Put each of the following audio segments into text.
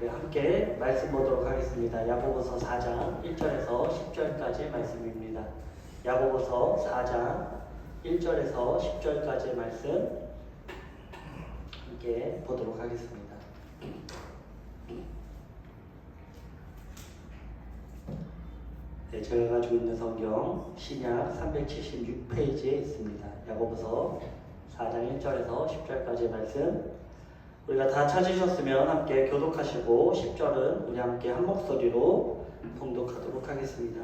네, 함께 말씀 보도록 하겠습니다. 야고보서 4장 1절에서 10절까지의 말씀입니다. 야고보서 4장 1절에서 10절까지의 말씀 함께 보도록 하겠습니다. 네, 제가 가지고 있는 성경 신약 376페이지에 있습니다. 야고보서 4장 1절에서 10절까지의 말씀 우리가 다 찾으셨으면 함께 교독하시고 10절은 우리 함께 한 목소리로 봉독하도록 하겠습니다.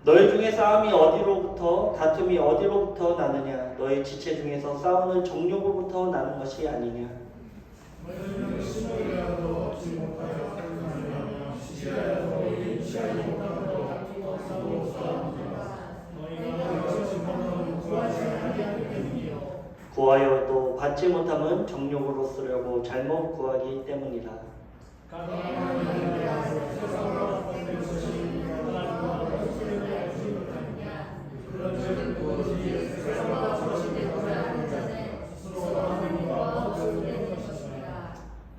너희 중에 싸움이 어디로부터 다툼이 어디로부터 나느냐? 너희 지체 중에서 싸우는 정욕으로부터 나는 것이 아니냐? 너희는 신호이라도 얻지 못하여 살면서 시시하여도 인치하지 못하고 같은 것으로 싸우니라. 너희가 얻지 못하면 구하지 아니하기 때문이요. 구하여도 받지 못함은 정욕으로 쓰려고 잘못 구하기 때문이라.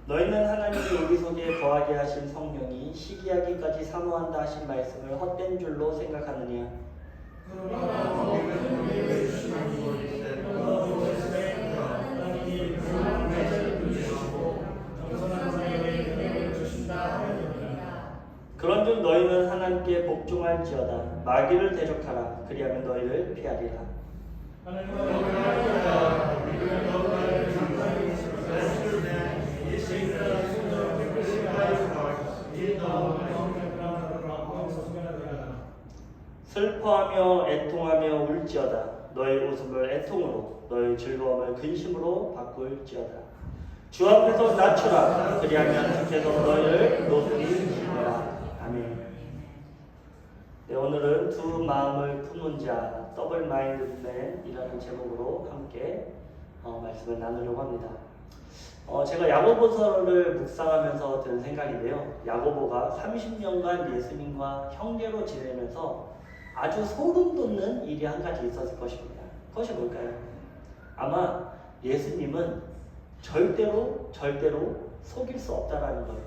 너희는 하나님이 우리 속에 거하게 하신 성령이 시기하기까지 사모한다 하신 말씀을 헛된 줄로 생각하느냐? 그런즉 너희는 하나님께 복종할지어다. 마귀를 대적하라. 그리하면 너희를 피하리라. 슬퍼하며 애통하며 울지어다. 너희 웃음을 애통으로 너희 즐거움을 근심으로 바꿀지어다. 주 앞에서 낮추라. 그리하면 주께서 너희를 높이시리라. 아멘. 네, 오늘은 두 마음을 품은 자 더블 마인드맨이라는 제목으로 함께 말씀을 나누려고 합니다. 제가 야고보서를 묵상하면서 든 생각인데요. 야고보가 30년간 예수님과 형제로 지내면서 아주 소름 돋는 일이 한 가지 있었을 것입니다. 그것이 뭘까요? 아마 예수님은 절대로 속일 수 없다라는 거예요.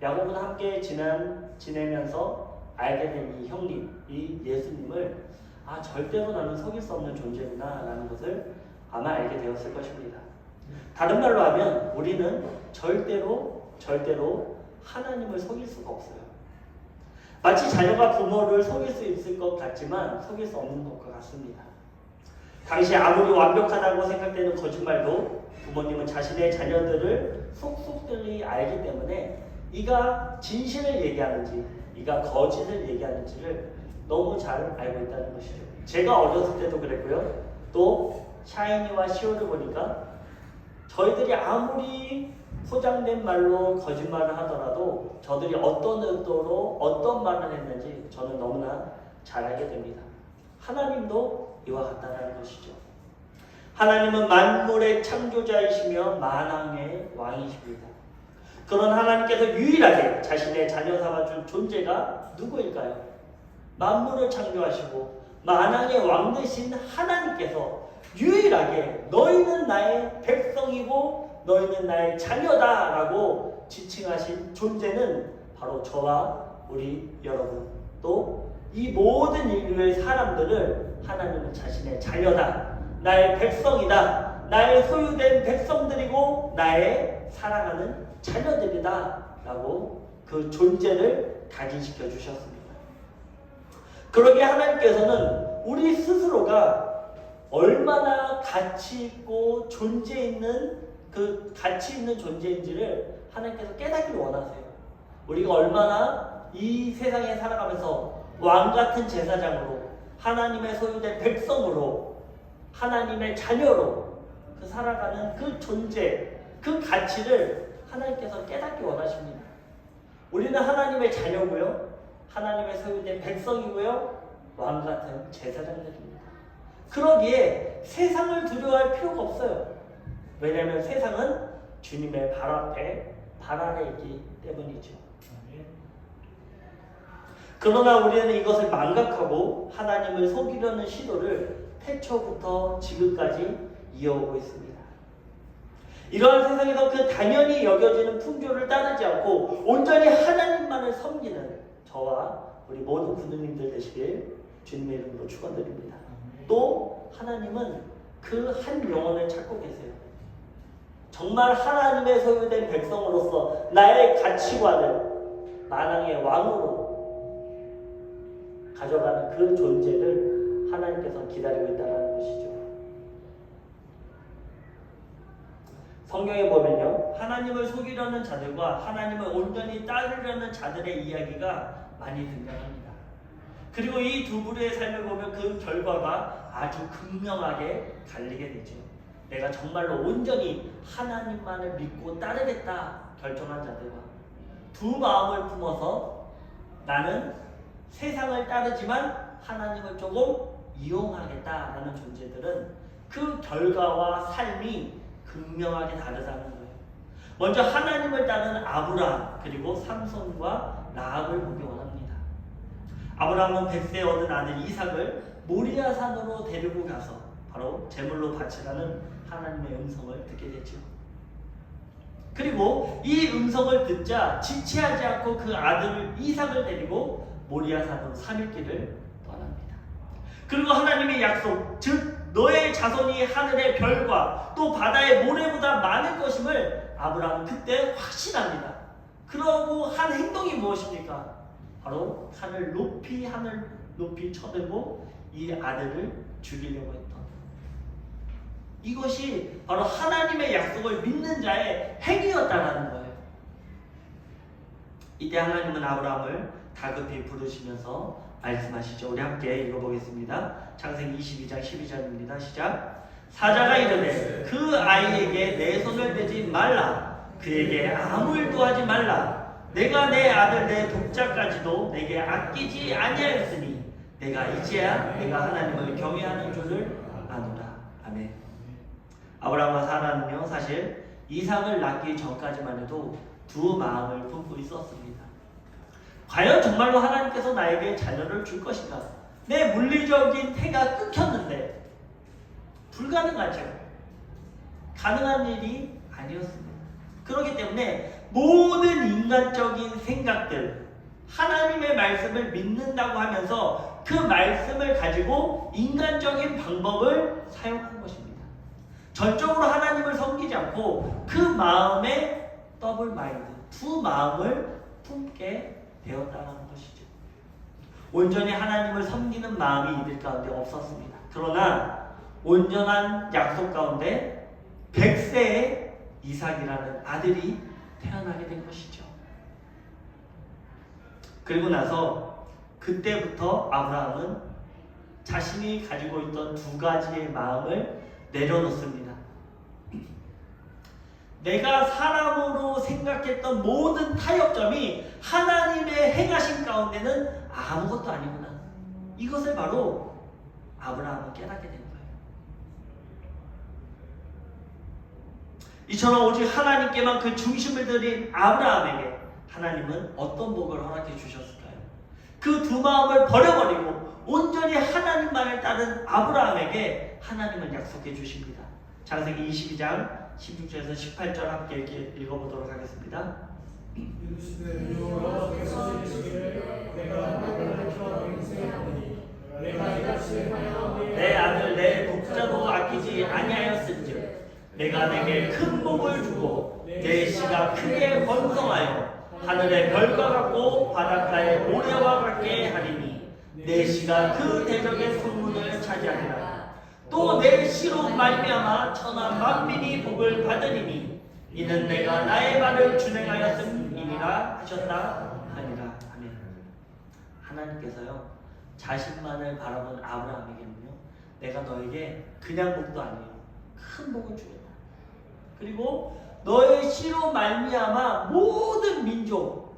야고보는 함께 지내면서 알게 된 이 형님, 이 예수님을 절대로 나는 속일 수 없는 존재구나 라는 것을 아마 알게 되었을 것입니다. 다른 말로 하면 우리는 절대로 하나님을 속일 수가 없어요. 마치 자녀가 부모를 속일 수 있을 것 같지만 속일 수 없는 것과 같습니다. 당시 아무리 완벽하다고 생각되는 거짓말도 부모님은 자신의 자녀들을 속속들이 알기 때문에 이가 진실을 얘기하는지 이가 거짓을 얘기하는지를 너무 잘 알고 있다는 것이죠. 제가 어렸을 때도 그랬고요. 또 샤이니와 시오를 보니까 저희들이 아무리 포장된 말로 거짓말을 하더라도 저들이 어떤 의도로 어떤 말을 했는지 저는 너무나 잘 알게 됩니다. 하나님도 이와 같다는 것이죠. 하나님은 만물의 창조자이시며 만왕의 왕이십니다. 그런 하나님께서 유일하게 자신의 자녀 삼아준 존재가 누구일까요? 만물을 창조하시고 만왕의 왕 되신 하나님께서 유일하게 너희는 나의 백성이고 너희는 나의 자녀다라고 지칭하신 존재는 바로 저와 우리 여러분, 또 이 모든 인류의 사람들을 하나님은 자신의 자녀다, 나의 백성이다, 나의 소유된 백성들이고 나의 사랑하는 자녀들이다 라고 그 존재를 각인시켜 주셨습니다. 그러기에 하나님께서는 우리 스스로가 얼마나 가치 있고 존재 있는 그 가치 있는 존재인지를 하나님께서 깨닫기를 원하세요. 우리가 얼마나 이 세상에 살아가면서 왕같은 제사장으로 하나님의 소유된 백성으로 하나님의 자녀로 그 살아가는 그 존재, 그 가치를 하나님께서 깨닫기 원하십니다. 우리는 하나님의 자녀고요, 하나님의 소유된 백성이고요, 왕같은 제사장들입니다. 그러기에 세상을 두려워할 필요가 없어요. 왜냐하면 세상은 주님의 발 앞에 발 아래 있기 때문이죠. 그러나 우리는 이것을 망각하고 하나님을 속이려는 시도를 태초부터 지금까지 이어오고 있습니다. 이러한 세상에서 그 당연히 여겨지는 풍조를 따르지 않고 온전히 하나님만을 섬기는 저와 우리 모든 군주님들 되시길 주님의 이름으로 축원드립니다. 또 하나님은 그 한 영혼을 찾고 계세요. 정말 하나님의 소유된 백성으로서 나의 가치관을 만왕의 왕으로 가져가는 그 존재를 하나님께서 기다리고 있다는 것이죠. 성경에 보면요, 하나님을 속이려는 자들과 하나님을 온전히 따르려는 자들의 이야기가 많이 등장합니다. 그리고 이 두 부류의 삶을 보면 그 결과가 아주 극명하게 갈리게 되죠. 내가 정말로 온전히 하나님만을 믿고 따르겠다 결정한 자들과 두 마음을 품어서 나는 세상을 따르지만 하나님을 조금 이용하겠다라는 존재들은 그 결과와 삶이 극명하게 다르다는 거예요. 먼저 하나님을 따르는 아브라함 그리고 삼손과 라합을 보기 원합니다. 아브라함은 100세에 얻은 아들 이삭을 모리아 산으로 데리고 가서 바로 제물로 바치라는 하나님의 음성을 듣게 되죠. 그리고 이 음성을 듣자 지체하지 않고 그 아들 이삭을 데리고 모리아 산으로 3일길을 떠납니다. 그리고 하나님의 약속, 즉 너의 자손이 하늘의 별과 또 바다의 모래보다 많을 것임을 아브라함은 그때 확신합니다. 그러고 한 행동이 무엇입니까? 바로 하늘 높이 쳐들고 이 아들을 죽이려고 했던, 이것이 바로 하나님의 약속을 믿는 자의 행위였다라는 거예요. 이때 하나님은 아브라함을 다급히 부르시면서 말씀하시죠. 우리 함께 읽어보겠습니다. 창세기 22장 12절입니다. 시작. 사자가 이르되 그 아이에게 내 손을 대지 말라. 그에게 아무 일도 하지 말라. 내가 내 아들 내 독자까지도 내게 아끼지 아니하였으니 내가 이제야 내가 하나님을 경외하는 줄을 아노라. 아멘. 아브라함과 사라는요, 사실 이삭을 낳기 전까지만 해도 두 마음을 품고 있었습니다. 과연 정말로 하나님께서 나에게 자녀를 줄 것인가? 내 물리적인 태가 끊겼는데 불가능하죠. 가능한 일이 아니었습니다. 그렇기 때문에 모든 인간적인 생각들, 하나님의 말씀을 믿는다고 하면서 그 말씀을 가지고 인간적인 방법을 사용한 것입니다. 전적으로 하나님을 섬기지 않고 그 마음에 더블 마인드, 두 마음을 품게 되었다는 것이죠. 온전히 하나님을 섬기는 마음이 이들 가운데 없었습니다. 그러나 온전한 약속 가운데 100세의 이삭이라는 아들이 태어나게 된 것이죠. 그리고 나서 그때부터 아브라함은 자신이 가지고 있던 두 가지의 마음을 내려놓습니다. 내가 사람으로 생각했던 모든 타협점이 하나님의 행하신 가운데는 아무것도 아니구나. 이것을 바로 아브라함은 깨닫게 된 거예요. 이처럼 오직 하나님께만 그 중심을 들인 아브라함에게 하나님은 어떤 복을 허락해 주셨을까요? 그 두 마음을 버려버리고 온전히 하나님만을 따른 아브라함에게 하나님은 약속해 주십니다. 창세기 22장 16절에서 18절 함께 읽어보도록 하겠습니다. 이르시되 여호와께서 이르시기를 내가 너를 키워 세우니 내가 이같이 하여 내 아들 내 독자도 아끼지 아니하였은즉 내가 내게 큰 복을 주고 내 씨가 크게 번성하여 하늘의 별과 같고 바닷가의 모래와 같게 하리니 내 씨가 그 대적의 성문을 차지하리라. 또 내 씨로 말미암아 천하 만민이 복을 받으리니 이는 내가 나의 말을 준행하였음이니라 하셨다 하니라. 아멘. 하나님께서요, 자신만을 바라본 아브라함에게는요, 내가 너에게 그냥 복도 아니에요, 큰 복을 주겠다. 그리고 너의 씨로 말미암아 모든 민족,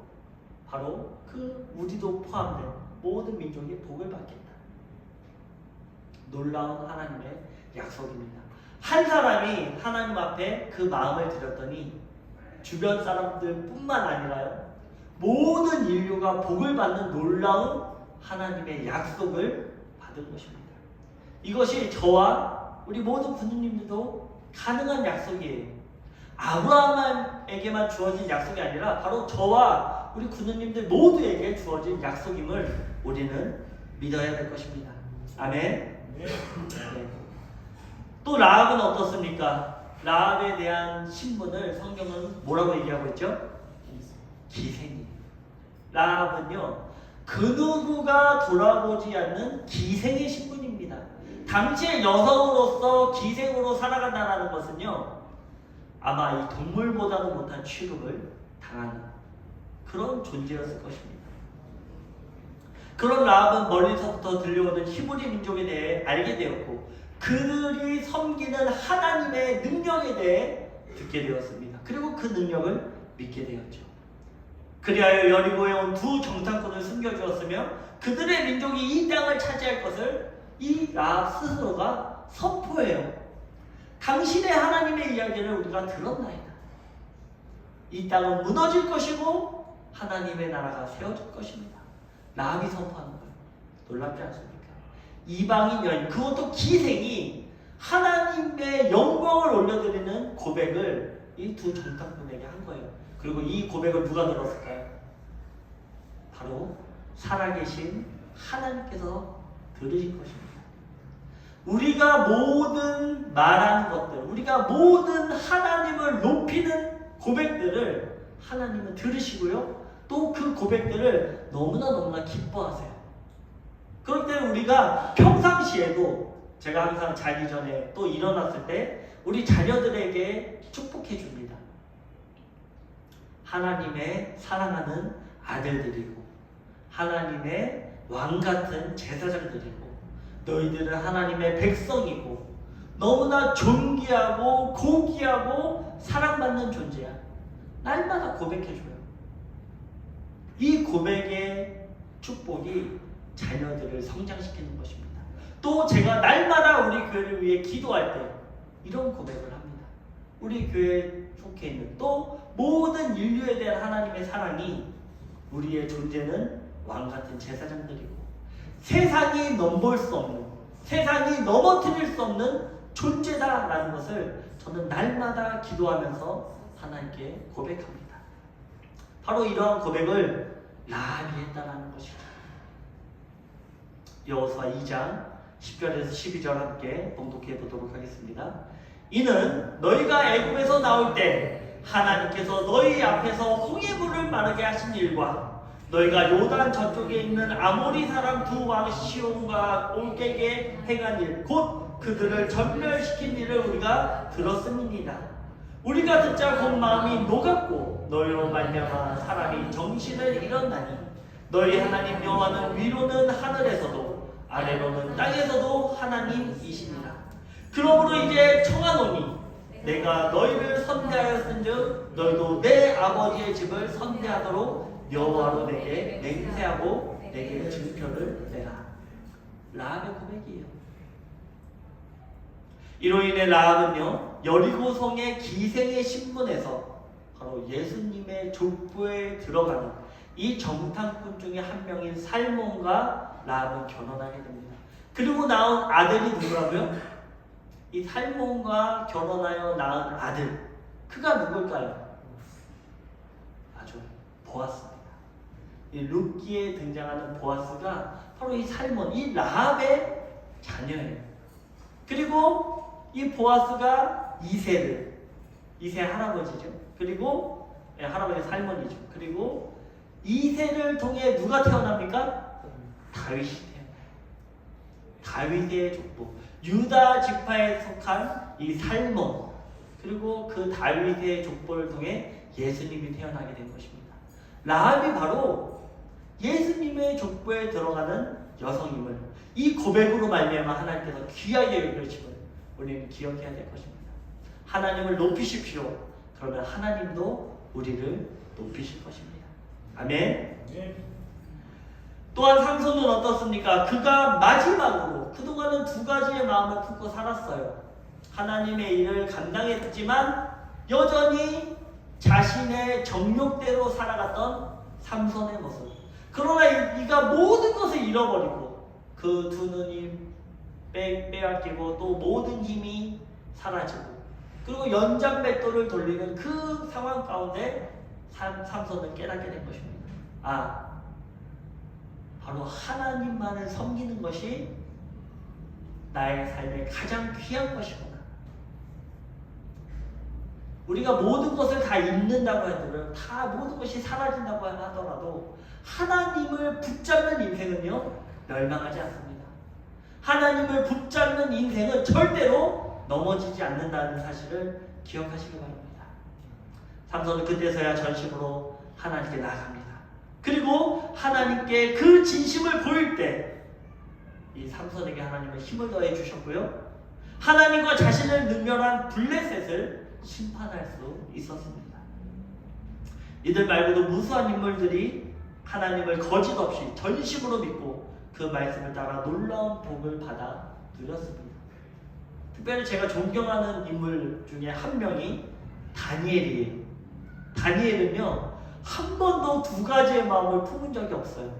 바로 그 우리도 포함된 모든 민족이 복을 받겠다. 놀라운 하나님의 약속입니다. 한 사람이 하나님 앞에 그 마음을 드렸더니 주변 사람들 뿐만 아니라요, 모든 인류가 복을 받는 놀라운 하나님의 약속을 받은 것입니다. 이것이 저와 우리 모든 군주님들도 가능한 약속이에요. 아브라함에게만 주어진 약속이 아니라 바로 저와 우리 군우님들 모두에게 주어진 약속임을 우리는 믿어야 될 것입니다. 아멘. 네. 또 라합은 어떻습니까? 라합에 대한 신분을 성경은 뭐라고 얘기하고 있죠? 기생이에요. 라합은요, 그 누구가 돌아보지 않는 기생의 신분입니다. 당시의 여성으로서 기생으로 살아간다는 것은요, 아마 이 동물보다도 못한 취급을 당하는 그런 존재였을 것입니다. 그런 라합은 멀리서부터 들려오는 히브리 민족에 대해 알게 되었고, 그들이 섬기는 하나님의 능력에 대해 듣게 되었습니다. 그리고 그 능력을 믿게 되었죠. 그리하여 여리고에 온 두 정탐꾼을 숨겨주었으며 그들의 민족이 이 땅을 차지할 것을 이 라합 스스로가 선포해요. 당신의 하나님의 이야기를 우리가 들었나이다. 이 땅은 무너질 것이고 하나님의 나라가 세워질 것입니다. 라합이 선포하는 거예요. 놀랍지 않습니까? 이방인 여인, 그것도 기생이 하나님의 영광을 올려드리는 고백을 이 두 정탐꾼에게 한 거예요. 그리고 이 고백을 누가 들었을까요? 바로 살아계신 하나님께서 들으실 것입니다. 우리가 모든 말하는 것들, 우리가 모든 하나님을 높이는 고백들을 하나님은 들으시고요, 또 그 고백들을 너무나 기뻐하세요. 그럴 때는 우리가 평상시에도, 제가 항상 자기 전에 또 일어났을 때 우리 자녀들에게 축복해 줍니다. 하나님의 사랑하는 아들들이고 하나님의 왕같은 제사장들이고 너희들은 하나님의 백성이고 너무나 존귀하고 고귀하고 사랑받는 존재야. 날마다 고백해줘요. 이 고백의 축복이 자녀들을 성장시키는 것입니다. 또 제가 날마다 우리 교회를 위해 기도할 때 이런 고백을 합니다. 우리 교회에 속해 있는 또 모든 인류에 대한 하나님의 사랑이 우리의 존재는 왕같은 제사장들이고 세상이 넘볼 수 없는, 세상이 넘어뜨릴 수 없는 존재다라는 것을 저는 날마다 기도하면서 하나님께 고백합니다. 바로 이러한 고백을 라합이 했다는 것이죠. 여호수아 2장 10절에서 12절 함께 봉독해 보도록 하겠습니다. 이는 너희가 애굽에서 나올 때 하나님께서 너희 앞에서 홍해물을 마르게 하신 일과 너희가 요단 저쪽에 있는 아모리 사람 두 왕 시온과 올게게 행한 일, 곧 그들을 전멸시킨 일을 우리가 들었음이니라. 우리가 듣자 곧 마음이 녹았고 너희로 말미암아 사람이 정신을 잃었나니 너희 하나님 여호와는 위로는 하늘에서도 아래로는 땅에서도 하나님이시니라. 그러므로 이제 청하노니 내가 너희를 선대하였은즉 너희도 내 아버지의 집을 선대하도록 여호와로 내게 맹세하고 내게 증표를 내라. 라합의 고백이에요. 이로 인해 라합은요, 여리고성의 기생의 신분에서 바로 예수님의 족보에 들어가는 이 정탐꾼 중에 한 명인 살몬과 라합은 결혼하게 됩니다. 그리고 낳은 아들이 누구라고요? 이 살몬과 결혼하여 낳은 아들, 그가 누굴까요? 아주 보아스입니다. 이 룻기에 등장하는 보아스가 바로 이 살몬, 이 라합의 자녀예요. 그리고 이 보아스가 이세 할아버지죠. 그리고 할아버지 살몬이죠. 그리고 이세를 통해 누가 태어납니까? 다윗이 태어나요. 다윗의 족보, 유다 지파에 속한 이 살몬, 그리고 그 다윗의 족보를 통해 예수님이 태어나게 된 것입니다. 라합이 바로 예수님의 족보에 들어가는 여성임을 이 고백으로 말미암아 하나님께서 귀하게 여기심을 우리는 기억해야 될 것입니다. 하나님을 높이십시오. 그러면 하나님도 우리를 높이실 것입니다. 아멘. 또한 삼손은 어떻습니까? 그가 마지막으로 그동안은 두 가지의 마음을 품고 살았어요. 하나님의 일을 감당했지만 여전히 자신의 정욕대로 살아갔던 삼손의 모습. 그러나 이가 모든 것을 잃어버리고 그 두 눈이 빼앗기고 또 모든 힘이 사라지고 그리고 연장맷돌을 돌리는 그 상황 가운데 삼손은 깨닫게 된 것입니다. 바로 하나님만을 섬기는 것이 나의 삶의 가장 귀한 것이구나. 우리가 모든 것을 다 잃는다고 해도, 다 모든 것이 사라진다고 하더라도 하나님을 붙잡는 인생은요, 멸망하지 않습니다. 하나님을 붙잡는 인생은 절대로 넘어지지 않는다는 사실을 기억하시기 바랍니다. 삼손은 그때서야 전심으로 하나님께 나아갑니다. 그리고 하나님께 그 진심을 보일 때 이 삼손에게 하나님은 힘을 더해 주셨고요, 하나님과 자신을 능멸한 블레셋을 심판할 수 있었습니다. 이들 말고도 무수한 인물들이 하나님을 거짓없이 전심으로 믿고 그 말씀을 따라 놀라운 복을 받아 누렸습니다. 특별히 제가 존경하는 인물 중에 한 명이 다니엘이에요. 다니엘은요, 한 번도 두 가지의 마음을 품은 적이 없어요.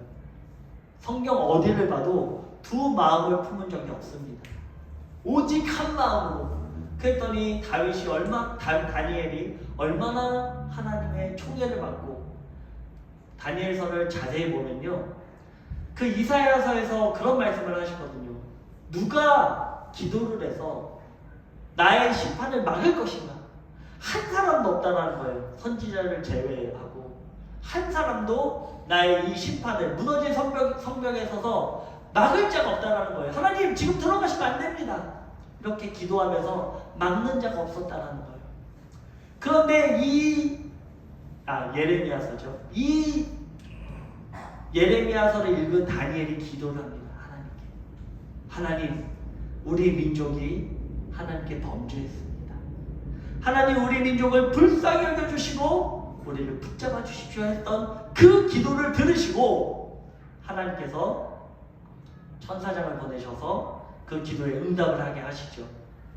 성경 어디를 봐도 두 마음을 품은 적이 없습니다. 오직 한 마음으로. 그랬더니 다니엘이 얼마나 하나님의 총애를 받고, 다니엘서를 자세히 보면요, 그 이사야서에서 그런 말씀을 하시거든요. 누가 기도를 해서 나의 심판을 막을 것인가? 한 사람도 없다는 거예요. 선지자를 제외하고 한 사람도 나의 이 심판을, 무너진 성벽에 서서 막을 자가 없다는 거예요. 하나님 지금 들어가시면 안 됩니다. 이렇게 기도하면서 막는 자가 없었다는 거예요. 그런데 예레미야서죠. 이 예레미야서를 읽은 다니엘이 기도를 합니다. 하나님, 우리 민족이 하나님께 범죄했습니다. 하나님, 우리 민족을 불쌍히 여겨주시고 우리를 붙잡아 주십시오 했던 그 기도를 들으시고 하나님께서 천사장을 보내셔서 그 기도에 응답을 하게 하시죠.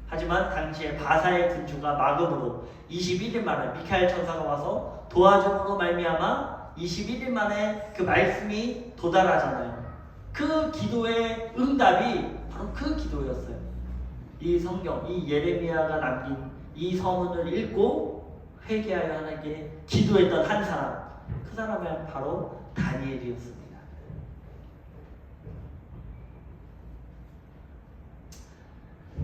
하지만 당시에 바사의 군주가 막음으로 21일 만에 미카엘 천사가 와서 도와줌으로 말미암아 21일 만에 그 말씀이 도달하잖아요. 그 기도의 응답이 바로 그 기도였어요. 이 성경, 이 예레미야가 남긴 이 서문을 읽고 회개하여 하나님께 기도했던 한 사람, 그 사람은 바로 다니엘이었습니다.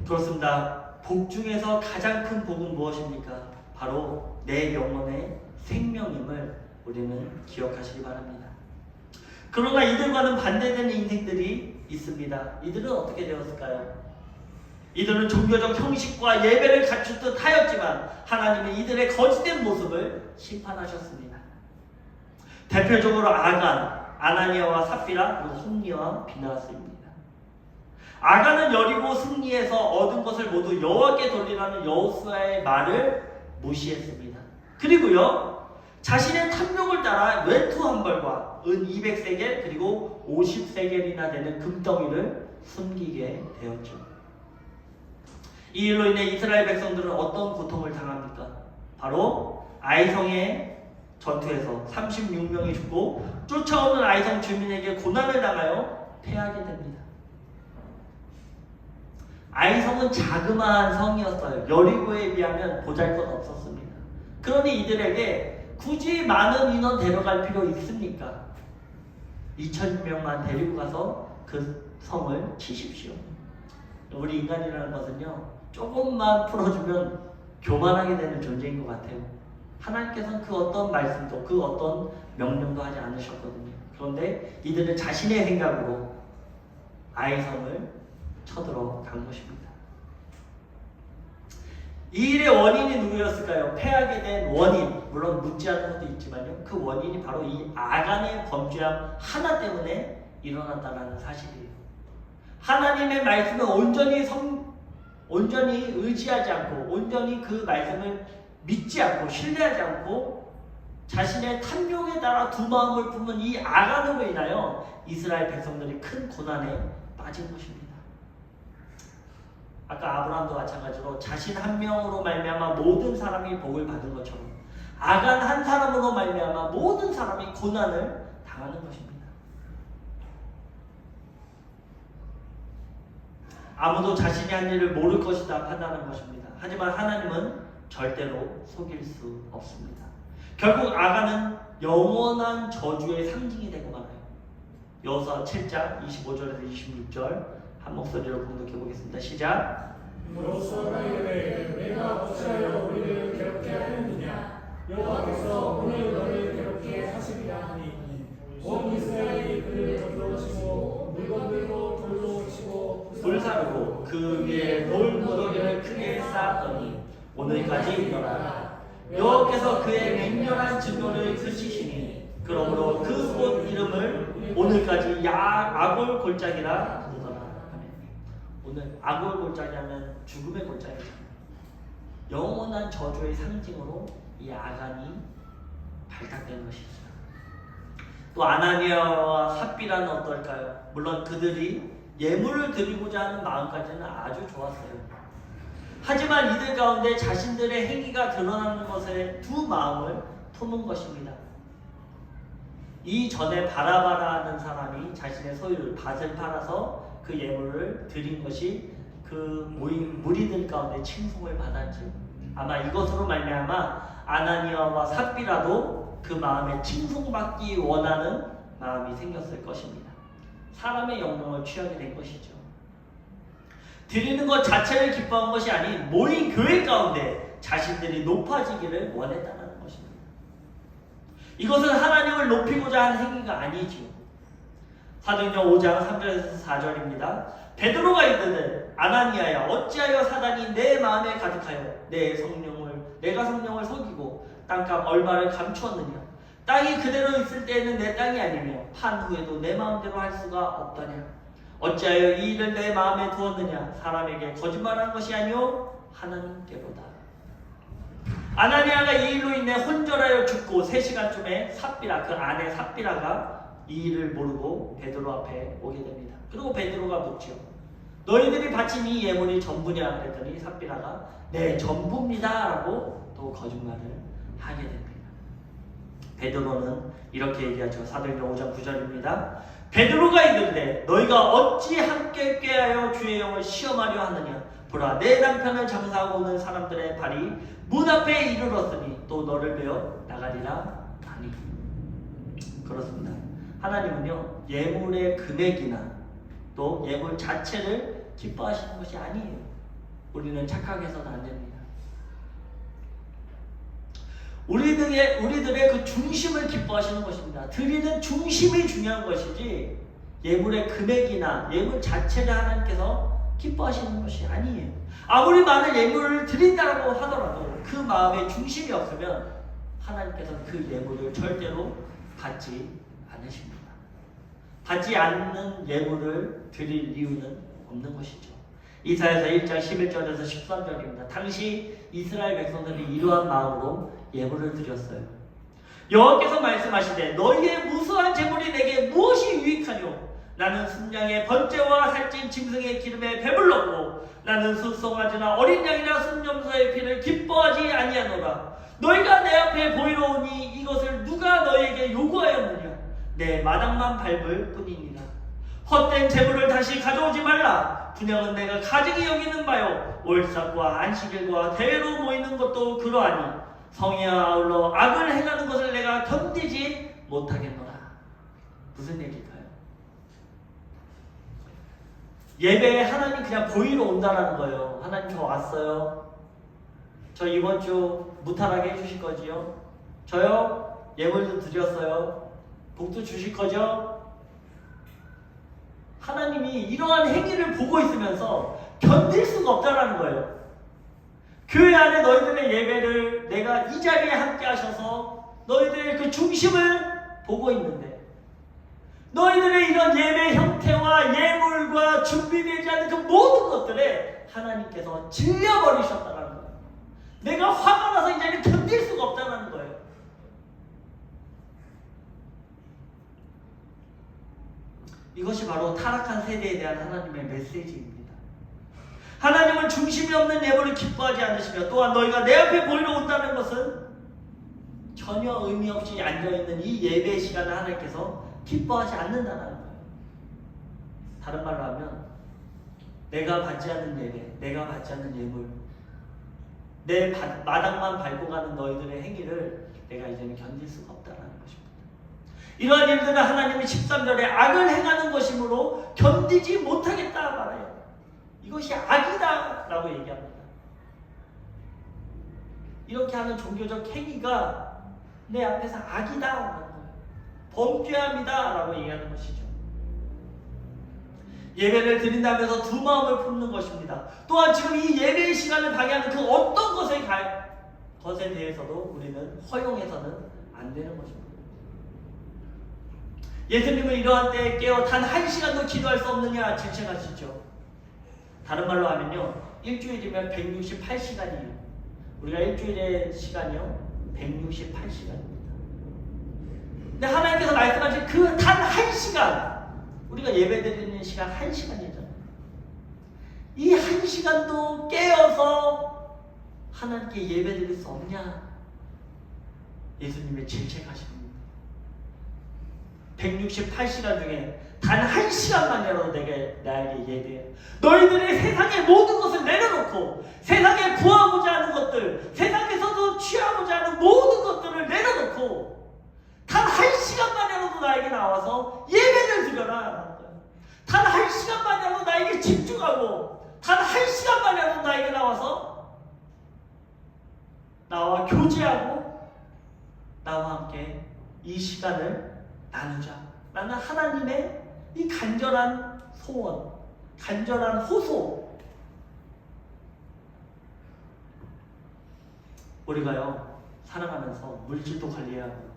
그렇습니다. 복 중에서 가장 큰 복은 무엇입니까? 바로 내 영혼의 생명임을 우리는 기억하시기 바랍니다. 그러나 이들과는 반대되는 인생들이 있습니다. 이들은 어떻게 되었을까요? 이들은 종교적 형식과 예배를 갖출 듯 하였지만 하나님은 이들의 거짓된 모습을 심판하셨습니다. 대표적으로 아간, 아나니아와 삽비라, 그리고 홈리와 비나스입니다. 아간은 여리고 승리해서 얻은 것을 모두 여호와께 돌리라는 여호수아의 말을 무시했습니다. 그리고요, 자신의 탐욕을 따라 외투 한 벌과 은 200세겔 그리고 50세겔이나 되는 금덩이를 숨기게 되었죠. 이 일로 인해 이스라엘 백성들은 어떤 고통을 당합니까? 바로 아이성의 전투에서 36명이 죽고 쫓아오는 아이성 주민에게 고난을 당하여 패하게 됩니다. 아이성은 자그마한 성이었어요. 여리고에 비하면 보잘것없었습니다. 그러니 이들에게 굳이 많은 인원 데려갈 필요 있습니까? 2,000명만 데리고 가서 그 성을 치십시오. 우리 인간이라는 것은요, 조금만 풀어주면 교만하게 되는 존재인 것 같아요. 하나님께서는 그 어떤 말씀도, 그 어떤 명령도 하지 않으셨거든요. 그런데 이들은 자신의 생각으로 아이성을 쳐들어 간 것입니다. 이 일의 원인이 누구였을까요? 패하게 된 원인, 물론 묻지 않은 것도 있지만요, 그 원인이 바로 이 아간의 범죄함 하나 때문에 일어났다는 사실이에요. 하나님의 말씀을 온전히 의지하지 않고, 온전히 그 말씀을 믿지 않고, 신뢰하지 않고 자신의 탐욕에 따라 두 마음을 품은 이 아간으로 인하여 이스라엘 백성들이 큰 고난에 빠진 것입니다. 아까 아브라함도 마찬가지로 자신 한 명으로 말미암아 모든 사람이 복을 받은 것처럼 아간 한 사람으로 말미암아 모든 사람이 고난을 당하는 것입니다. 아무도 자신이 한 일을 모를 것이다 판단하는 것입니다. 하지만 하나님은 절대로 속일 수 없습니다. 결국 아간은 영원한 저주의 상징이 되고 말아요. 여호수아 7장 25절에서 26절 한 목소리로 공독해 보겠습니다. 시작. 여호수아가 이르되 내가 어찌하여 우리를 괴롭게 하였느냐 여호와께서 오늘 너를 괴롭게 하시리라 하니 온 이스라엘이 그를 돌로 치고 물건 들고 돌로 치고 불사르고 그 위에 돌 무더기를 크게 쌓았더니 오늘까지 일어나라. 여호와께서 그의 맹렬한 증오를 그치시니 그러므로 그 곳 이름을 오늘까지 아골 골짜기라 부르더라. 오늘 아골 골짜기하면 죽음의 골짜기잖아요. 영원한 저주의 상징으로 이 아간이 발탁된 것이죠. 또 아나니아와 삽비라는 어떨까요? 물론 그들이 예물을 드리고자 하는 마음까지는 아주 좋았어요. 하지만 이들 가운데 자신들의 행위가 드러나는 것에 두 마음을 품은 것입니다. 이전에 바라바라는 사람이 자신의 소유를 밭을 팔아서 그 예물을 드린 것이 그 모인 무리들 가운데 칭송을 받았죠. 아마 이것으로 말미암아 아나니아와 삽비라도 그 마음에 칭송받기 원하는 마음이 생겼을 것입니다. 사람의 영광을 취하게 된 것이죠. 드리는 것 자체를 기뻐한 것이 아닌 모인 교회 가운데 자신들이 높아지기를 원했다는 것입니다. 이것은 하나님을 높이고자 한 행위가 아니지요. 사도행전 5장 3절에서 4절입니다. 베드로가 이르되 아나니아야 어찌하여 사단이 내 마음에 가득하여 내가 성령을 속이고 땅값 얼마를 감추었느냐. 땅이 그대로 있을 때에는 내 땅이 아니며 판 후에도 내 마음대로 할 수가 없더냐. 어찌하여 이 일을 내 마음에 두었느냐. 사람에게 거짓말한 것이 아니오 하나님께로다. 아나니아가 이 일로 인해 혼절하여 죽고 3시간쯤에 삽비라 그 아내 삽비라가 이 일을 모르고 베드로 앞에 오게 됩니다. 그리고 베드로가 묻죠. 너희들이 바친 이 예물이 전부냐 그랬더니 삽비라가 네 전부입니다 라고 또 거짓말을 하게 됩니다. 베드로는 이렇게 얘기하죠. 사도행전 5장 9절입니다. 베드로가 이르되 너희가 어찌 함께 꾀하여 주의 영을 시험하려 하느냐. 보라 내 남편을 장사하고 오는 사람들의 발이 문 앞에 이르렀으니 또 너를 베어 나가리라 하니. 그렇습니다. 하나님은요 예물의 금액이나 또 예물 자체를 기뻐하시는 것이 아니에요. 우리는 착각해서는 안 됩니다. 우리들의 그 중심을 기뻐하시는 것입니다. 드리는 중심이 중요한 것이지 예물의 금액이나 예물 자체를 하나님께서 기뻐하시는 것이 아니에요. 아무리 많은 예물을 드린다고 하더라도 그 마음의 중심이 없으면 하나님께서는 그 예물을 절대로 받지 않으십니다. 받지 않는 예물을 드릴 이유는 없는 것이죠. 이사야서 1장 11절에서 13절입니다. 당시 이스라엘 백성들이 이러한 마음으로 예물을 드렸어요. 여호와께서 말씀하시되 너희의 무수한 재물이 내게 무엇이 유익하뇨? 나는 순양의 번제와 살찐 짐승의 기름에 배불렀고 나는 숫송아지나 어린 양이나 순염소의 피를 기뻐하지 아니하노라. 너희가 내 앞에 보이러 오니 이것을 누가 너희에게 요구하였느냐? 내 마당만 밟을 뿐이니라. 헛된 재물을 다시 가져오지 말라. 분양은 내가 가증히 여기는 바요. 월삭과 안식일과 대회로 모이는 것도 그러하니 성의와 아울러 악을 행하는 것을 내가 견디지 못하겠노라. 무슨 얘기일까요? 예배에 하나님 그냥 보이러 온다라는 거예요. 하나님 저 왔어요. 저 이번 주 무탈하게 해주실 거지요? 저요? 예물도 드렸어요. 복도 주실 거죠? 하나님이 이러한 행위를 보고 있으면서 견딜 수가 없다라는 거예요. 교회 안에 너희들의 예배를 내가 이 자리에 함께 하셔서 너희들의 그 중심을 보고 있는데 너희들의 이런 예배 형태와 예물과 준비되지 않은 그 모든 것들에 하나님께서 질려버리셨다는 거예요. 내가 화가 나서 이 자리를 견딜 수가 없다는 거예요. 이것이 바로 타락한 세대에 대한 하나님의 메시지입니다. 하나님은 중심이 없는 예물을 기뻐하지 않으시며 또한 너희가 내 앞에 보이러 온다는 것은 전혀 의미 없이 앉아있는 이 예배 시간을 하나님께서 기뻐하지 않는다는 거예요. 다른 말로 하면 내가 받지 않는 예배, 내가 받지 않는 예물 내 마당만 밟고 가는 너희들의 행위를 내가 이제는 견딜 수가 없다라는 것입니다. 이러한 일들은 하나님이 13절에 악을 행하는 것이므로 견디지 못하겠다 말해요. 이것이 악이다 라고 얘기합니다. 이렇게 하는 종교적 행위가 내 앞에서 악이다 라는 거예요. 범죄함이다 라고 얘기하는 것이죠. 예배를 드린다면서 두 마음을 품는 것입니다. 또한 지금 이 예배의 시간을 방해하는 그 어떤 것에 대해서도 우리는 허용해서는 안 되는 것입니다. 예수님은 이러한 때에 깨어 단 한 시간도 기도할 수 없느냐 질책하시죠. 다른 말로 하면요, 일주일이면 168시간이에요. 우리가 일주일의 시간이요 168시간입니다. 근데 하나님께서 말씀하신 그 단 한 시간, 우리가 예배드리는 시간 1시간이잖아요. 이 1시간도 깨어서 하나님께 예배드릴 수 없냐? 예수님의 질책하십니다. 168시간 중에 단 1시간만이라도 나에게 예배해. 너희들이 세상의 모든 것을 내려놓고 세상에 구하고자 하는 것들, 세상에서도 취하고자 하는 모든 것들을 내려놓고 단 1시간만이라도 나에게 나와서 예배를 드려라. 단 1시간만이라도 나에게 집중하고 단 1시간만이라도 나에게 나와서 나와 교제하고 나와 함께 이 시간을 나누자. 라는 하나님의 이 간절한 소원, 간절한 호소. 우리가요 살아가면서 물질도 관리해야 하고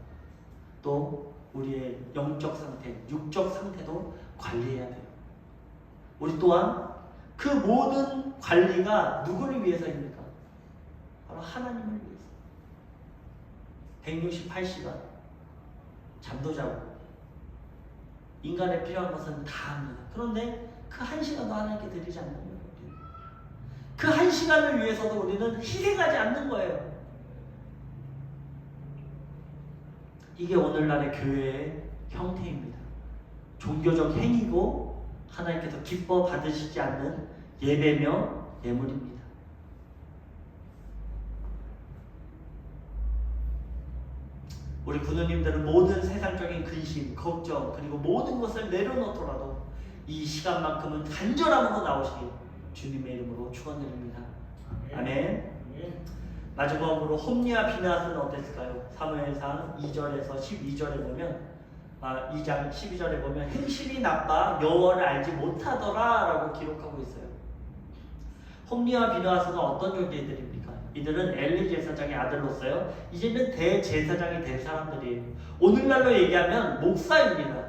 또 우리의 영적 상태, 육적 상태도 관리해야 돼요. 우리 또한 그 모든 관리가 누구를 위해서입니까? 바로 하나님을 위해서. 168시간 잠도 자고 인간에 필요한 것은 다 합니다. 그런데 그 한 시간도 하나님께 드리지 않는 거예요. 그 한 시간을 위해서도 우리는 희생하지 않는 거예요. 이게 오늘날의 교회의 형태입니다. 종교적 행위고 하나님께서 기뻐 받으시지 않는 예배며 예물입니다. 우리 부모님들은 모든 세상적인 근심, 걱정 그리고 모든 것을 내려놓더라도 이 시간만큼은 간절함으로 나오시길 주님의 이름으로 축원드립니다. 아멘. 마지막으로 홈리와 비나스는 어땠을까요? 사무엘상 2절에서 12절에 보면 2장 12절에 보면 행실이 나빠 여호와를 알지 못하더라 라고 기록하고 있어요. 홈리와 비나스가 어떤 존재들입니까? 이들은 엘리 제사장의 아들로서요 이제는 대제사장이 될 사람들이에요. 오늘날로 얘기하면 목사입니다.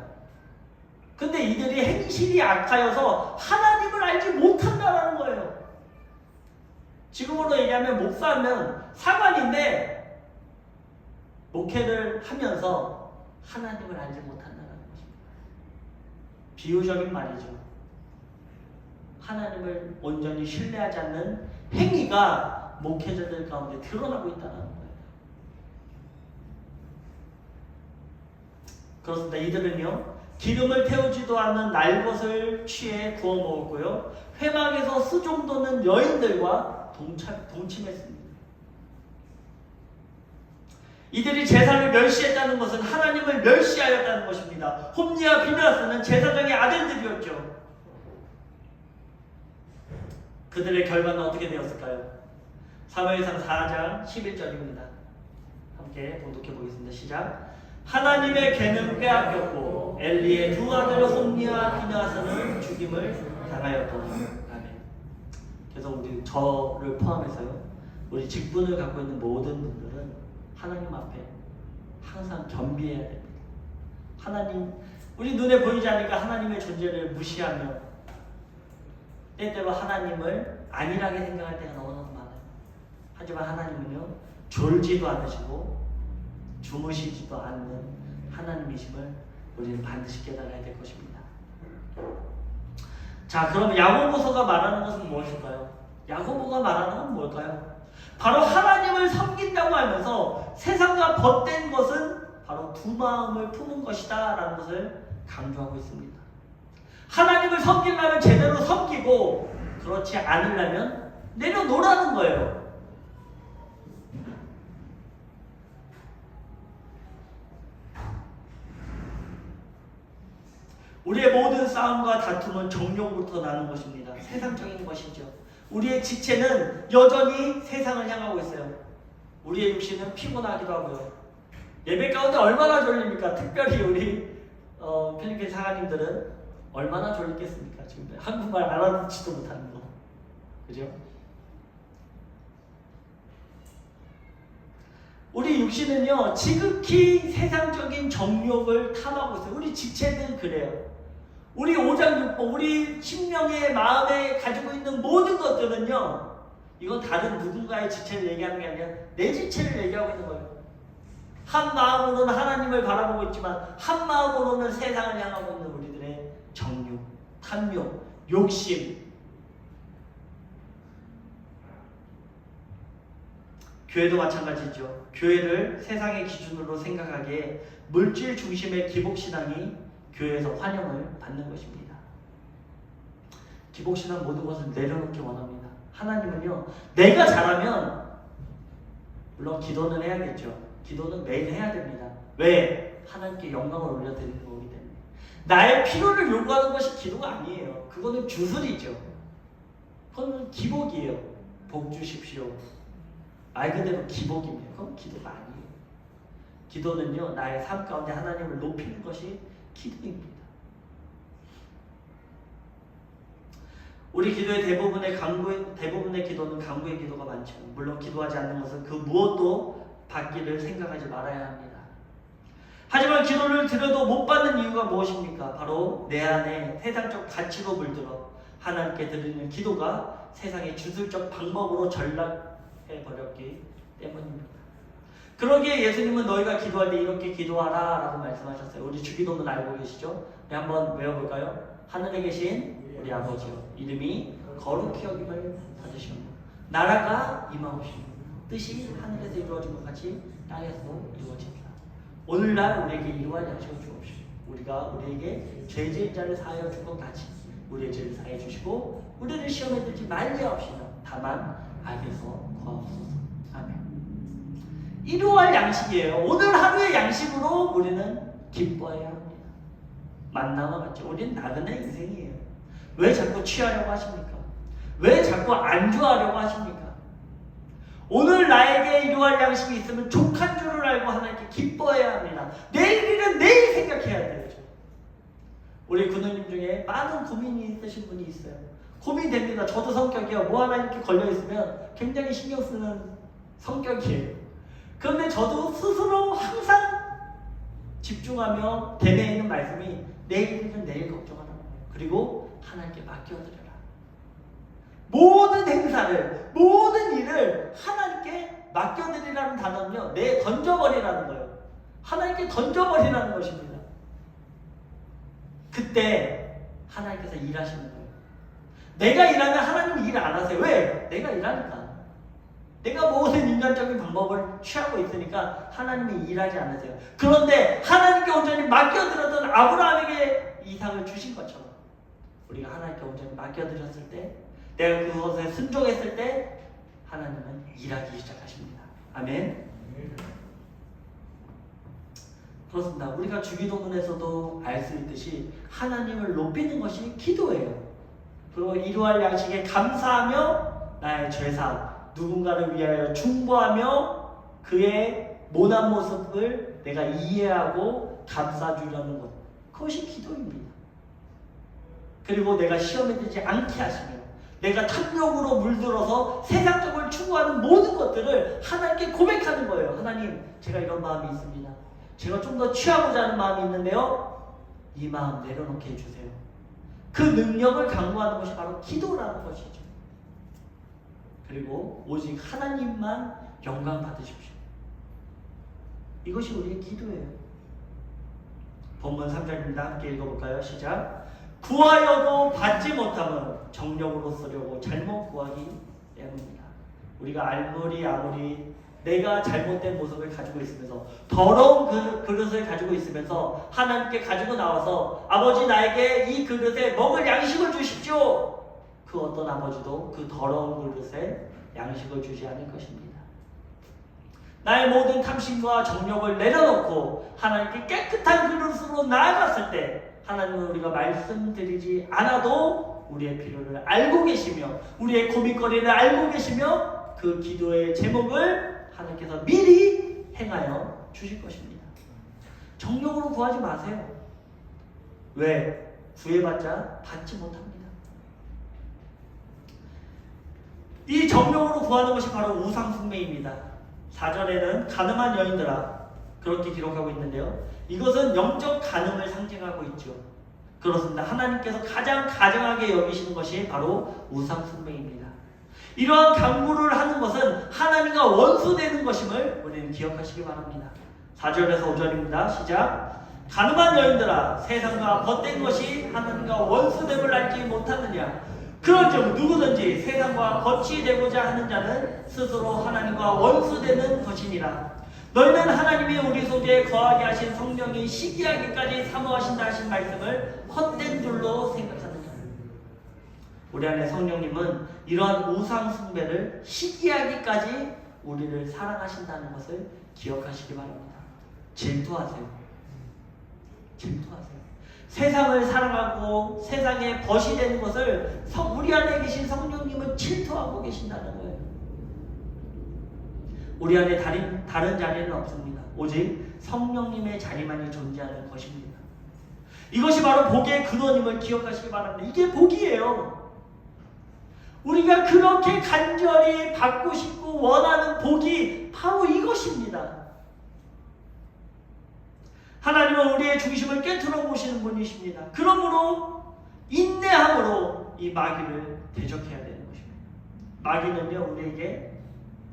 근데 이들이 행실이 악하여서 하나님을 알지 못한다라는 거예요. 지금으로 얘기하면 목사면 사관인데 목회를 하면서 하나님을 알지 못한다는 것입니다. 비유적인 말이죠. 하나님을 온전히 신뢰하지 않는 행위가 목회자들 가운데 드러나고 있다는 거예요. 그렇습니다. 이들은요 기름을 태우지도 않는 날것을 취해 구워 먹었고요 회막에서 수종 도는 여인들과 동침했습니다. 이들이 제사를 멸시했다는 것은 하나님을 멸시하였다는 것입니다. 홈리와 비나스는 제사장의 아들들이었죠. 그들의 결과는 어떻게 되었을까요? 사무엘상 4장 11절입니다. 함께 봉독해 보겠습니다. 시작. 하나님의 계는 빼앗겼고 엘리의 두 아들 홈리와 비나스는 죽임을 당하였더라. 아멘. 그래서 우리 저를 포함해서요 우리 직분을 갖고 있는 모든 분들은 하나님 앞에 항상 겸비해야 됩니다. 하나님, 우리 눈에 보이지 않으니까 하나님의 존재를 무시하며 때때로 하나님을 안일하게 생각할 때가 너무너무 많아요. 하지만 하나님은요 졸지도 않으시고 주무시지도 않는 하나님이심을 우리는 반드시 깨달아야 될 것입니다. 자, 그럼 야고보서가 말하는 것은 무엇일까요? 야고보가 말하는 건 뭘까요? 바로 하나님을 섬긴다고 하면서 세상과 벗된 것은 바로 두 마음을 품은 것이다 라는 것을 강조하고 있습니다. 하나님을 섬기려면 제대로 섬기고 그렇지 않으려면 내려놓으라는 거예요. 우리의 모든 싸움과 다툼은 정욕부터 나는 것입니다. 세상적인 것이죠. 우리의 지체는 여전히 세상을 향하고 있어요. 우리의 육신은 피곤하기도 하고요. 예배 가운데 얼마나 졸립니까? 특별히 우리 필리핀 사관님들은 얼마나 졸리겠습니까? 지금 한국말 알아듣지도 못하는 거. 그죠? 우리 육신은요, 지극히 세상적인 정욕을 탐하고 있어요. 우리 지체는 그래요. 우리 오장육부, 우리 심령의 마음에 가지고 있는 모든 것들은요, 이건 다른 누군가의 지체를 얘기하는 게 아니라 내 지체를 얘기하고 있는 거예요. 한 마음으로는 하나님을 바라보고 있지만 한 마음으로는 세상을 향하고 있는 우리들의 정욕, 탐욕, 욕심. 교회도 마찬가지죠. 교회를 세상의 기준으로 생각하기에 물질 중심의 기복신앙이 교회에서 환영을 받는 것입니다. 기복신앙 모든 것을 내려놓기 원합니다. 하나님은요, 내가 잘하면 물론 기도는 해야겠죠. 기도는 매일 해야 됩니다. 왜? 하나님께 영광을 올려드리는 거기 때문에. 나의 필요를 요구하는 것이 기도가 아니에요. 그거는 주술이죠. 그건 기복이에요. 복 주십시오. 말 그대로 기복입니다. 그건 기도가 아니에요. 기도는요, 나의 삶 가운데 하나님을 높이는 것이 기도입니다. 우리 기도의 대부분의 기도는 간구의 기도가 많죠. 물론 기도하지 않는 것은 그 무엇도 받기를 생각하지 말아야 합니다. 하지만 기도를 드려도 못 받는 이유가 무엇입니까? 바로 내 안에 세상적 가치로 물들어 하나님께 드리는 기도가 세상의 주술적 방법으로 전락해버렸기 때문입니다. 그러기에 예수님은 너희가 기도할 때 이렇게 기도하라 라고 말씀하셨어요. 우리 주기도문 알고 계시죠? 네, 한번 외워볼까요? 하늘에 계신 우리 아버지요, 이름이 거룩히 여김을 받으시옵고 나라가 임하옵시고 뜻이 하늘에서 이루어진 것 같이 땅에서도 이루어집니다. 오늘날 우리에게 이러한 양식을 주옵시고 우리가 우리에게 죄 지은 자를 사하여 준 것 같이 우리의 죄를 사해 주시고 우리를 시험에 들지 말게 하옵시며 다만 악에서 구하옵소서. 아멘. 일용할 양식이에요. 오늘 하루의 양식으로 우리는 기뻐해야 합니다. 만나와 같이 우리는 나그네 인생이에요. 왜 자꾸 취하려고 하십니까? 왜 자꾸 안주하려고 하십니까? 오늘 나에게 일용할 양식이 있으면 족한 줄을 알고 하나님께 기뻐해야 합니다. 내일 일은 내일 생각해야 되죠. 우리 군우님 중에 많은 고민이 있으신 분이 있어요. 고민됩니다. 저도 성격이요. 뭐 하나 이렇게 걸려있으면 굉장히 신경 쓰는 성격이에요. 그런데 저도 스스로 항상 집중하며 되뇌이는 말씀이 내일 일은 내일 걱정하라는 거예요. 그리고 하나님께 맡겨드려라. 모든 행사를, 모든 일을 하나님께 맡겨드리라는 단어는요, 던져버리라는 거예요. 하나님께 던져버리라는 것입니다. 그때 하나님께서 일하시는 거예요. 내가 일하면 하나님이 일 안 하세요. 왜? 내가 일하니까. 내가 모든 인간적인 방법을 취하고 있으니까 하나님이 일하지 않으세요. 그런데 하나님께 온전히 맡겨드렸던 아브라함에게 이삭을 주신 것처럼 우리가 하나님께 온전히 맡겨드렸을 때, 내가 그것에 순종했을 때 하나님은 일하기 시작하십니다. 아멘. 그렇습니다. 우리가 주기도문에서도 알 수 있듯이 하나님을 높이는 것이 기도예요. 그리고 일용할 양식에 감사하며 나의 죄사 누군가를 위하여 중보하며 그의 모난 모습을 내가 이해하고 감싸주려는 것, 그것이 기도입니다. 그리고 내가 시험에 들지 않게 하시며 내가 탐욕으로 물들어서 세상적으로 추구하는 모든 것들을 하나님께 고백하는 거예요. 하나님, 제가 이런 마음이 있습니다. 제가 좀 더 취하고자 하는 마음이 있는데요, 이 마음 내려놓게 해주세요. 그 능력을 강구하는 것이 바로 기도라는 것이죠. 그리고 오직 하나님만 영광 받으십시오. 이것이 우리의 기도예요. 본문 3절입니다. 함께 읽어볼까요? 시작. 구하여도 받지 못하면 정력으로 쓰려고 잘못 구하기 때문입니다. 우리가 아무리 내가 잘못된 모습을 가지고 있으면서 더러운 그 그릇을 가지고 있으면서 하나님께 가지고 나와서 아버지 나에게 이 그릇에 먹을 양식을 주십시오. 그 어떤 아버지도 그 더러운 그릇에 양식을 주지 않을 것입니다. 나의 모든 탐심과 정욕을 내려놓고 하나님께 깨끗한 그릇으로 나아갔을 때 하나님은 우리가 말씀드리지 않아도 우리의 필요를 알고 계시며 우리의 고민거리를 알고 계시며 그 기도의 제목을 하나님께서 미리 행하여 주실 것입니다. 정욕으로 구하지 마세요. 왜? 구해봤자 받지 못합니다. 이 정욕으로 구하는 것이 바로 우상숭배입니다. 4절에는 가늠한 여인들아 그렇게 기록하고 있는데요. 이것은 영적 간음을 상징하고 있죠. 그렇습니다. 하나님께서 가장 가증하게 여기시는 것이 바로 우상숭배입니다. 이러한 강구를 하는 것은 하나님과 원수되는 것임을 우리는 기억하시기 바랍니다. 4절에서 5절입니다. 시작. 가늠한 여인들아 세상과 벗된 것이 하나님과 원수됨을 알지 못하느냐. 그런즉 누구든지 세상과 거치 되고자 하는 자는 스스로 하나님과 원수되는 것이니라. 너희는 하나님이 우리 속에 거하게 하신 성령이 시기하기까지 사모하신다 하신 말씀을 헛된 줄로 생각하느냐. 우리 안에 성령님은 이러한 우상 숭배를 시기하기까지 우리를 사랑하신다는 것을 기억하시기 바랍니다. 질투하세요. 질투하세요. 세상을 사랑하고 세상에 벗이 되는 것을 우리 안에 계신 성령님은 질투하고 계신다는 거예요. 우리 안에 다른 자리는 없습니다. 오직 성령님의 자리만이 존재하는 것입니다. 이것이 바로 복의 근원임을 기억하시기 바랍니다. 이게 복이에요. 우리가 그렇게 간절히 받고 싶고 원하는 복이 바로 이것입니다. 하나님은 우리의 중심을 깨트려 보시는 분이십니다. 그러므로 인내함으로 이 마귀를 대적해야 되는 것입니다. 마귀는요 우리에게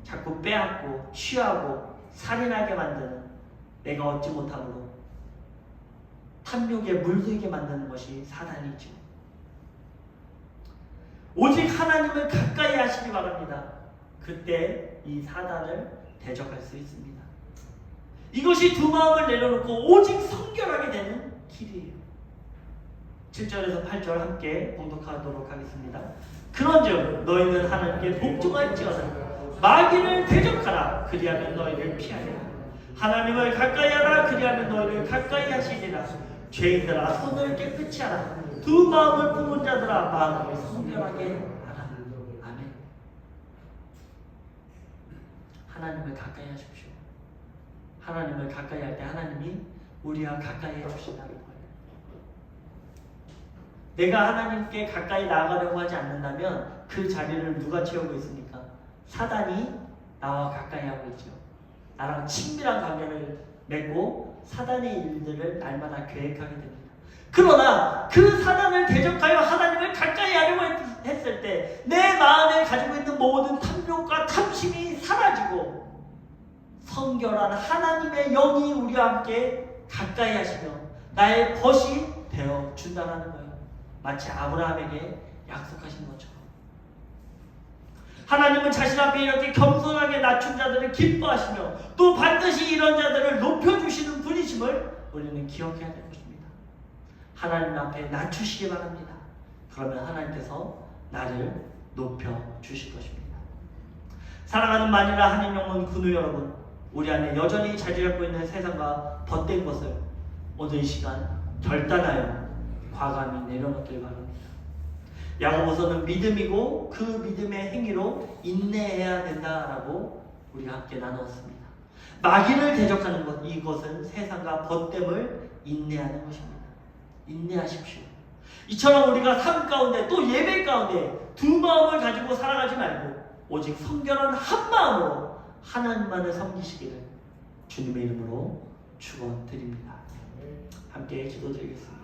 자꾸 빼앗고 취하고 살인하게 만드는 내가 얻지 못함으로 탐욕에 물들게 만드는 것이 사단이죠. 오직 하나님을 가까이 하시기 바랍니다. 그때 이 사단을 대적할 수 있습니다. 이것이 두 마음을 내려놓고 오직 성결하게 되는 길이에요. 7절에서 8절 함께 봉독하도록 하겠습니다. 그런즉 너희는 하나님께 복종할지어다. 마귀를 대적하라. 그리하면 너희를 피하리라. 하나님을 가까이 하라. 그리하면 너희를 가까이 하시리라. 죄인들아 손을 깨끗이 하라. 두 마음을 품은 자들아 마음을 성결하게 하라. 아멘. 하나님을 가까이 하십시오. 하나님을 가까이 할 때 하나님이 우리와 가까이 해주신다는 거예요. 내가 하나님께 가까이 나아가려고 하지 않는다면 그 자리를 누가 채우고 있습니까? 사단이 나와 가까이 하고 있죠. 나랑 친밀한 관계를 맺고 사단의 일들을 날마다 계획하게 됩니다. 그러나 그 사단을 대적하여 하나님을 가까이 하려고 했을 때 내 마음에 가지고 있는 모든 탐욕과 탐심이 사라지고 성결한 하나님의 영이 우리와 함께 가까이 하시며 나의 벗이 되어 준다는 거예요. 마치 아브라함에게 약속하신 것처럼. 하나님은 자신 앞에 이렇게 겸손하게 낮춘 자들을 기뻐하시며 또 반드시 이런 자들을 높여주시는 분이심을 우리는 기억해야 될 것입니다. 하나님 앞에 낮추시기 바랍니다. 그러면 하나님께서 나를 높여주실 것입니다. 사랑하는 만이라 하나님 영혼 군우 여러분, 우리 안에 여전히 자리 잡고 있는 세상과 벗된 것을 오늘 이 시간 결단하여 과감히 내려놓길 바랍니다. 야고보서는 믿음이고 그 믿음의 행위로 인내해야 된다라고 우리가 함께 나누었습니다. 마귀를 대적하는 것, 이것은 세상과 벗됨을 인내하는 것입니다. 인내하십시오. 이처럼 우리가 삶 가운데 또 예배 가운데 두 마음을 가지고 살아가지 말고 오직 성결한 한 마음으로 하나님만을 섬기시기를 주님의 이름으로 축원드립니다. 함께 기도드리겠습니다.